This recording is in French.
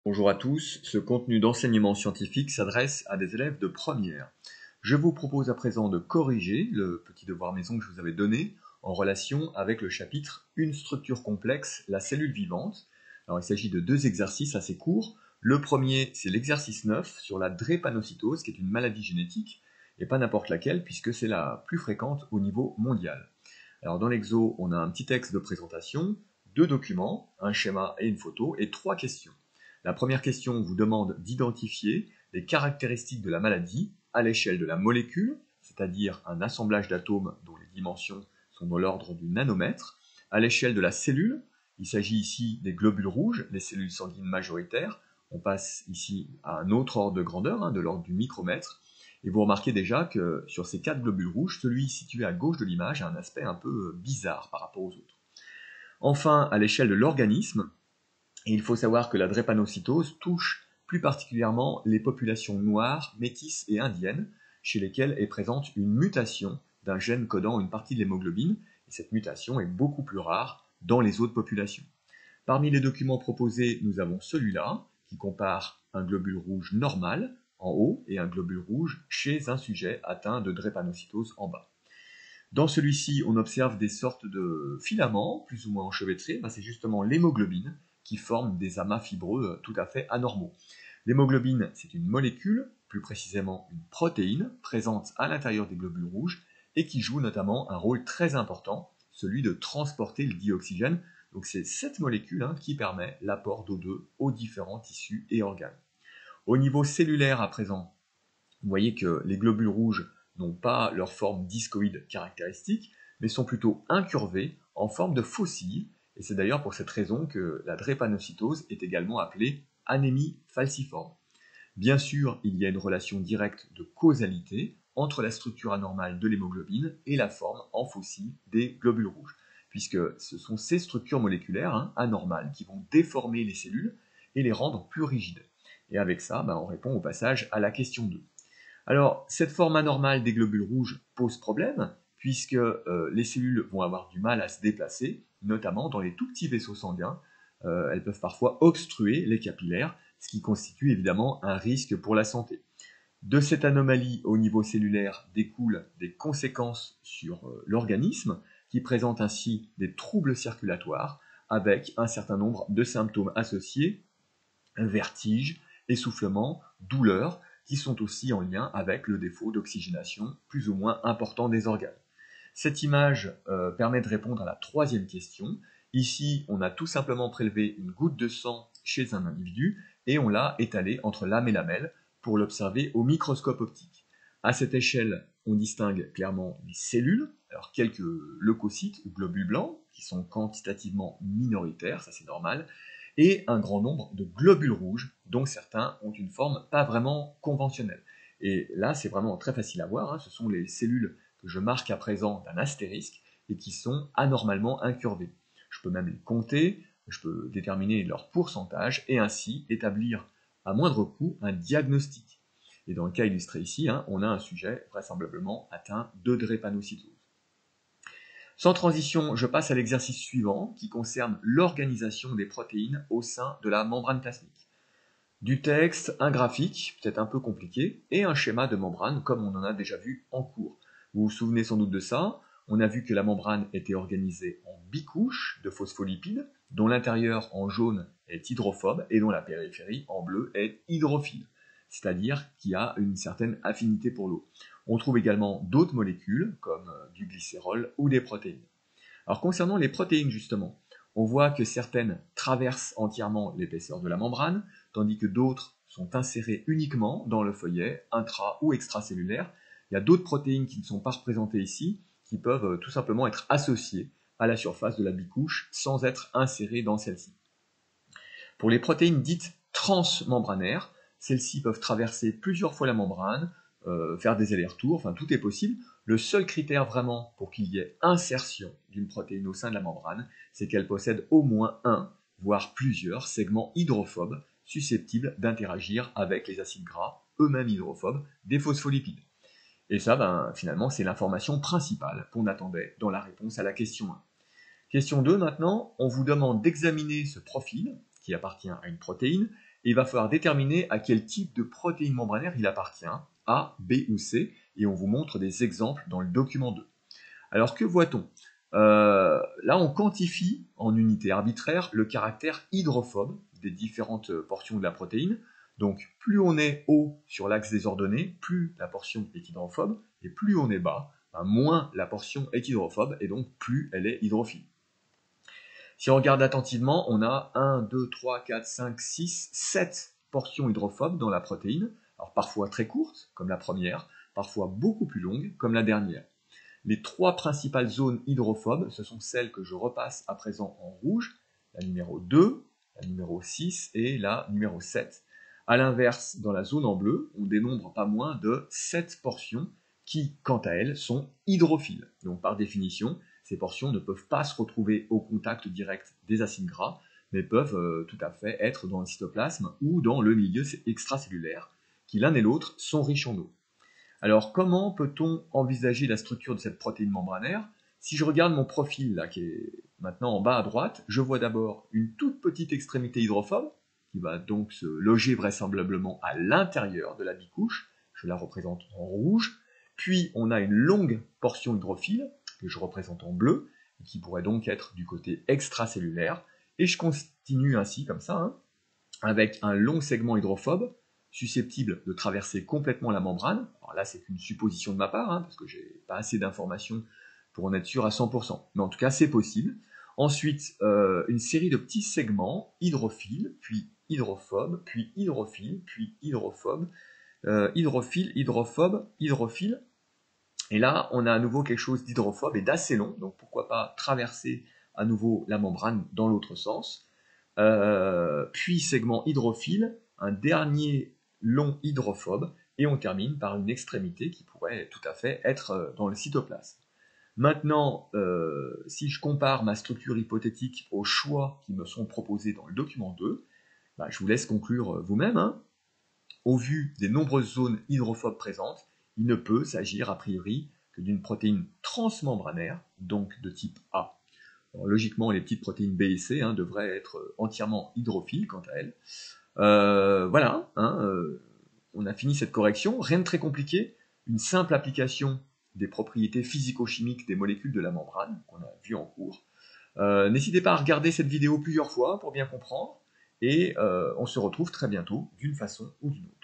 Bonjour à tous, ce contenu d'enseignement scientifique s'adresse à des élèves de première. Je vous propose à présent de corriger le petit devoir maison que je vous avais donné en relation avec le chapitre « Une structure complexe, la cellule vivante ». Alors il s'agit de deux exercices assez courts. Le premier, c'est l'exercice 9 sur la drépanocytose, qui est une maladie génétique, et pas n'importe laquelle, puisque c'est la plus fréquente au niveau mondial. Alors dans l'exo, on a un petit texte de présentation, deux documents, un schéma et une photo, et trois questions. La première question vous demande d'identifier les caractéristiques de la maladie à l'échelle de la molécule, c'est-à-dire un assemblage d'atomes dont les dimensions sont de l'ordre du nanomètre, à l'échelle de la cellule, il s'agit ici des globules rouges, les cellules sanguines majoritaires, on passe ici à un autre ordre de grandeur, de l'ordre du micromètre, et vous remarquez déjà que sur ces quatre globules rouges, celui situé à gauche de l'image a un aspect un peu bizarre par rapport aux autres. Enfin, à l'échelle de l'organisme, il faut savoir que la drépanocytose touche plus particulièrement les populations noires, métisses et indiennes, chez lesquelles est présente une mutation d'un gène codant une partie de l'hémoglobine, et cette mutation est beaucoup plus rare dans les autres populations. Parmi les documents proposés, nous avons celui-là, qui compare un globule rouge normal en haut et un globule rouge chez un sujet atteint de drépanocytose en bas. Dans celui-ci, on observe des sortes de filaments, plus ou moins enchevêtrés, c'est justement l'hémoglobine qui forme des amas fibreux tout à fait anormaux. L'hémoglobine, c'est une molécule, plus précisément une protéine, présente à l'intérieur des globules rouges et qui joue notamment un rôle très important, celui de transporter le dioxygène. Donc c'est cette molécule qui permet l'apport d'O2 aux différents tissus et organes. Au niveau cellulaire à présent, vous voyez que les globules rouges n'ont pas leur forme discoïde caractéristique, mais sont plutôt incurvés en forme de faucille, et c'est d'ailleurs pour cette raison que la drépanocytose est également appelée anémie falciforme. Bien sûr, il y a une relation directe de causalité entre la structure anormale de l'hémoglobine et la forme en faucille des globules rouges, puisque ce sont ces structures moléculaires anormales qui vont déformer les cellules et les rendre plus rigides. Et avec ça, on répond au passage à la question 2. Alors, cette forme anormale des globules rouges pose problème, puisque les cellules vont avoir du mal à se déplacer, notamment dans les tout petits vaisseaux sanguins. Elles peuvent parfois obstruer les capillaires, ce qui constitue évidemment un risque pour la santé. De cette anomalie au niveau cellulaire découlent des conséquences sur l'organisme, qui présente ainsi des troubles circulatoires, avec un certain nombre de symptômes associés, vertige, essoufflement, douleur, qui sont aussi en lien avec le défaut d'oxygénation plus ou moins important des organes. Cette image permet de répondre à la troisième question. Ici, on a tout simplement prélevé une goutte de sang chez un individu et on l'a étalée entre l'âme et lamelle pour l'observer au microscope optique. À cette échelle, on distingue clairement les cellules, alors quelques leucocytes ou globules blancs qui sont quantitativement minoritaires, ça c'est normal, et un grand nombre de globules rouges, dont certains ont une forme pas vraiment conventionnelle. Et là, c'est vraiment très facile à voir, ce sont les cellules que je marque à présent d'un astérisque et qui sont anormalement incurvées. Je peux même les compter, je peux déterminer leur pourcentage et ainsi établir à moindre coût un diagnostic. Et dans le cas illustré ici, on a un sujet vraisemblablement atteint de drépanocytose. Sans transition, je passe à l'exercice suivant qui concerne l'organisation des protéines au sein de la membrane plasmique. Du texte, un graphique, peut-être un peu compliqué, et un schéma de membrane comme on en a déjà vu en cours. Vous vous souvenez sans doute de ça, on a vu que la membrane était organisée en bicouches de phospholipides, dont l'intérieur en jaune est hydrophobe et dont la périphérie en bleu est hydrophile, c'est-à-dire qui a une certaine affinité pour l'eau. On trouve également d'autres molécules, comme du glycérol ou des protéines. Alors concernant les protéines justement, on voit que certaines traversent entièrement l'épaisseur de la membrane, tandis que d'autres sont insérées uniquement dans le feuillet, intra- ou extracellulaire. Il y a d'autres protéines qui ne sont pas représentées ici, qui peuvent tout simplement être associées à la surface de la bicouche sans être insérées dans celle-ci. Pour les protéines dites transmembranaires, celles-ci peuvent traverser plusieurs fois la membrane, faire des allers-retours, enfin tout est possible. Le seul critère vraiment pour qu'il y ait insertion d'une protéine au sein de la membrane, c'est qu'elle possède au moins un, voire plusieurs segments hydrophobes susceptibles d'interagir avec les acides gras, eux-mêmes hydrophobes, des phospholipides. Et ça, finalement, c'est l'information principale qu'on attendait dans la réponse à la question 1. Question 2 maintenant, on vous demande d'examiner ce profil, qui appartient à une protéine, et il va falloir déterminer à quel type de protéine membranaire il appartient, A, B ou C, et on vous montre des exemples dans le document 2. Alors que voit-on? Là, on quantifie en unité arbitraire le caractère hydrophobe des différentes portions de la protéine. Donc, plus on est haut sur l'axe des ordonnées, plus la portion est hydrophobe, et plus on est bas, moins la portion est hydrophobe, et donc plus elle est hydrophile. Si on regarde attentivement, on a 1, 2, 3, 4, 5, 6, 7 portions hydrophobes dans la protéine, alors parfois très courtes, comme la première, parfois beaucoup plus longues, comme la dernière. Les 3 principales zones hydrophobes, ce sont celles que je repasse à présent en rouge, la numéro 2, la numéro 6 et la numéro 7. A l'inverse, dans la zone en bleu, on dénombre pas moins de 7 portions qui, quant à elles, sont hydrophiles. Donc par définition, ces portions ne peuvent pas se retrouver au contact direct des acides gras, mais peuvent tout à fait être dans le cytoplasme ou dans le milieu extracellulaire, qui l'un et l'autre sont riches en eau. Alors, comment peut-on envisager la structure de cette protéine membranaire? Si je regarde mon profil, là, qui est maintenant en bas à droite, je vois d'abord une toute petite extrémité hydrophobe, qui va donc se loger vraisemblablement à l'intérieur de la bicouche, je la représente en rouge, puis on a une longue portion hydrophile, que je représente en bleu, et qui pourrait donc être du côté extracellulaire, et je continue ainsi, comme ça, avec un long segment hydrophobe, susceptible de traverser complètement la membrane. Alors là, c'est une supposition de ma part, parce que j'ai pas assez d'informations pour en être sûr à 100%. Mais en tout cas, c'est possible. Ensuite, une série de petits segments hydrophiles, puis hydrophobes, puis hydrophiles, puis hydrophobes, hydrophile, hydrophobe, hydrophile. Et là, on a à nouveau quelque chose d'hydrophobe et d'assez long, donc pourquoi pas traverser à nouveau la membrane dans l'autre sens. Puis segment hydrophile, un dernier long hydrophobe, et on termine par une extrémité qui pourrait tout à fait être dans le cytoplasme. Maintenant, si je compare ma structure hypothétique aux choix qui me sont proposés dans le document 2, je vous laisse conclure vous-même. Au vu des nombreuses zones hydrophobes présentes, il ne peut s'agir a priori que d'une protéine transmembranaire, donc de type A. Alors, logiquement, les petites protéines B et C devraient être entièrement hydrophiles quant à elles. Voilà, on a fini cette correction. Rien de très compliqué, une simple application des propriétés physico-chimiques des molécules de la membrane, qu'on a vu en cours. N'hésitez pas à regarder cette vidéo plusieurs fois pour bien comprendre, et on se retrouve très bientôt d'une façon ou d'une autre.